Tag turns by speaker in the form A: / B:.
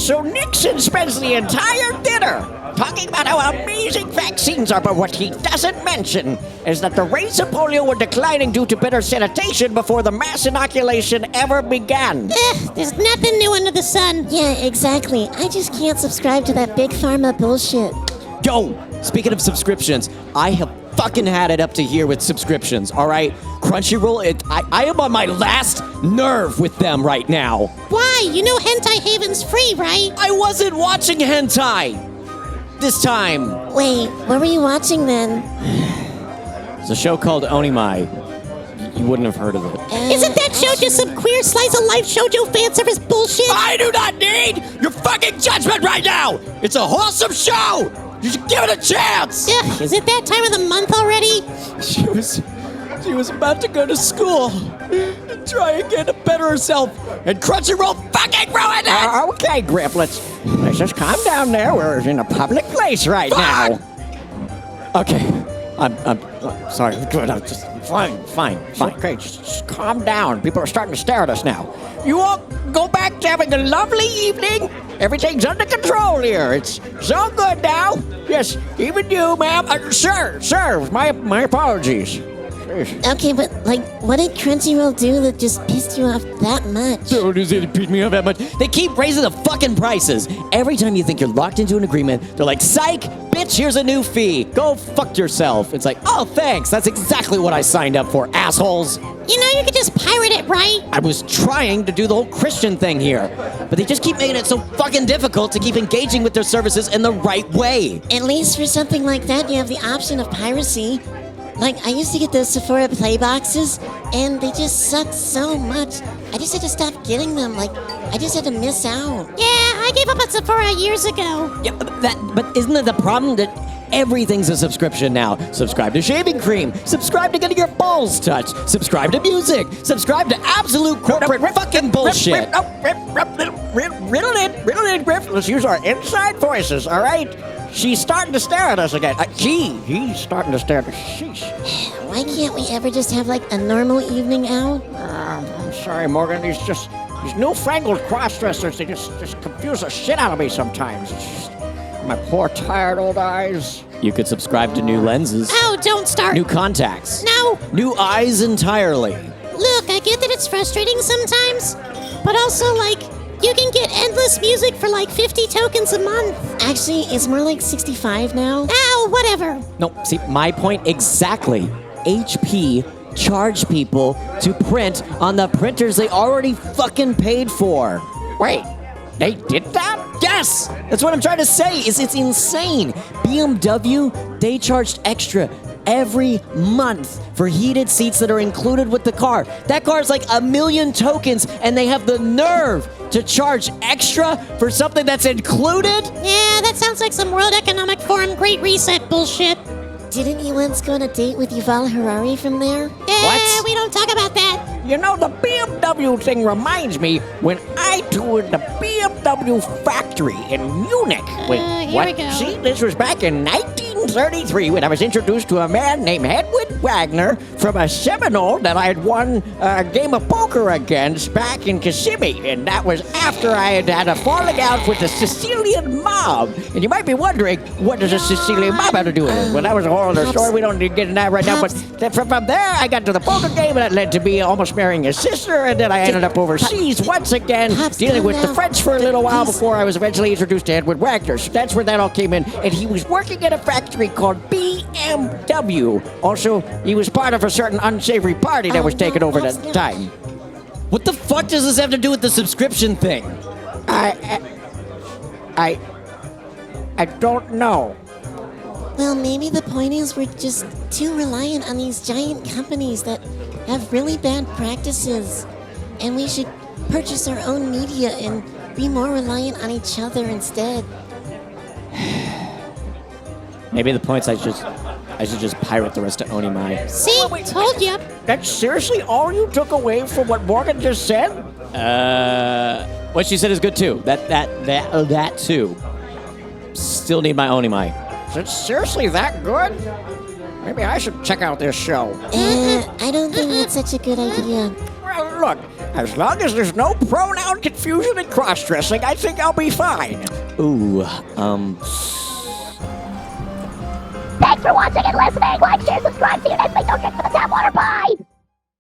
A: So Nixon spends the entire dinner talking about how amazing vaccines are, but what he doesn't mention is that the rates of polio were declining due to better sanitation before the mass inoculation ever began.
B: There's nothing new under the sun.
C: Yeah, exactly. I just can't subscribe to that big pharma bullshit.
D: Yo, speaking of subscriptions, I have fucking had it up to here with subscriptions, all right? Crunchyroll, I am on my last nerve with them right now.
B: Why? You know Hentai Haven's free, right?
D: I wasn't watching hentai this time.
C: Wait, what were you watching then?
D: It's a show called Onimai. You wouldn't have heard of it.
B: Isn't that show just some queer slice of life shoujo fan service bullshit?
D: I do not need your fucking judgment right now! It's a wholesome show! You should give it a chance!
B: Is it that time of the month already?
D: She was about to go to school and try again to better herself, and Crunchyroll fucking ruined it!
A: Okay, Griff, let's just calm down there. We're in a public place right now.
D: Okay, I'm sorry. Good, I'm just fine.
A: Okay, just calm down. People are starting to stare at us now. You all go back to having a lovely evening. Everything's under control here. It's so good now. Yes, even you, ma'am. Sir, my apologies.
C: Okay, but, what did Crunchyroll do that just pissed you off that much?
D: Don't it piss me off that much. They keep raising the fucking prices. Every time you think you're locked into an agreement, they're like, psych, bitch, here's a new fee. Go fuck yourself. It's like, oh, thanks. That's exactly what I signed up for, assholes.
B: You know you could just pirate it, right?
D: I was trying to do the whole Christian thing here, but they just keep making it so fucking difficult to keep engaging with their services in the right way.
C: At least for something like that, you have the option of piracy. I used to get those Sephora Play boxes, and they just sucked so much. I just had to stop getting them. I just had to miss out.
B: Yeah, I gave up on Sephora years ago.
D: Yeah, but isn't it the problem that everything's a subscription now? Subscribe to shaving cream. Subscribe to getting your balls touched. Subscribe to music. Subscribe to absolute corporate fucking bullshit.
A: Riddle in, Griff. Let's use our inside voices, all right? She's starting to stare at us again. He's starting to stare at us. Sheesh.
C: Why can't we ever just have, a normal evening out?
A: I'm sorry, Morgan. These newfangled cross-dressers, they just confuse the shit out of me sometimes. It's just my poor, tired old eyes.
D: You could subscribe to new lenses.
B: Oh, don't start.
D: New contacts.
B: No.
D: New eyes entirely.
B: Look, I get that it's frustrating sometimes, but also, you can get endless music for 50 tokens a month.
C: Actually, it's more like 65 now.
B: Ow, whatever.
D: No, see, my point exactly. HP charged people to print on the printers they already fucking paid for.
A: Wait, they did that?
D: Yes! That's what I'm trying to say, it's insane. BMW, they charged extra every month for heated seats that are included with the car. That car's like 1 million tokens, and they have the nerve to charge extra for something that's included?
B: Yeah, that sounds like some World Economic Forum Great Reset bullshit.
C: Didn't you once go on a date with Yuval Harari from there?
D: What?
B: We don't talk about that.
A: You know, the BMW thing reminds me when I toured the BMW factory in Munich. Wait,
B: here
A: what?
B: we go.
A: See, this was back in 1933 when I was introduced to a man named Hedwig Wagner from a Seminole that I had won a game of poker against back in Kissimmee. And that was after I had had a falling out with the Sicilian mob. And you might be wondering, what does a Sicilian mob have to do with it? Well, that was a whole other story. We don't need to get into that right now. But from there, I got to the poker game, and that led to me almost marrying his sister. And then I ended up overseas once again, dealing with the French for a little while before I was eventually introduced to Edward Wagner. So that's where that all came in. And he was working at a factory called BMW. Also, he was part of a certain unsavory party that was taken over at the time.
D: What the fuck does this have to do with the subscription thing?
A: I don't know.
C: Well, maybe the point is we're just too reliant on these giant companies that have really bad practices. And we should purchase our own media and be more reliant on each other instead.
D: Maybe the point's I should just pirate the rest of Onimai.
B: See, told you.
A: That's seriously all you took away from what Morgan just said?
D: What she said is good too. That too. Still need my Onimai.
A: Is it seriously that good? Maybe I should check out this show.
C: I don't think that's such a good idea.
A: look, as long as there's no pronoun confusion and cross-dressing, I think I'll be fine.
D: Ooh,
E: Thanks for watching and listening. Like, share, subscribe. See you next week. Don't drink for the tap water. Bye.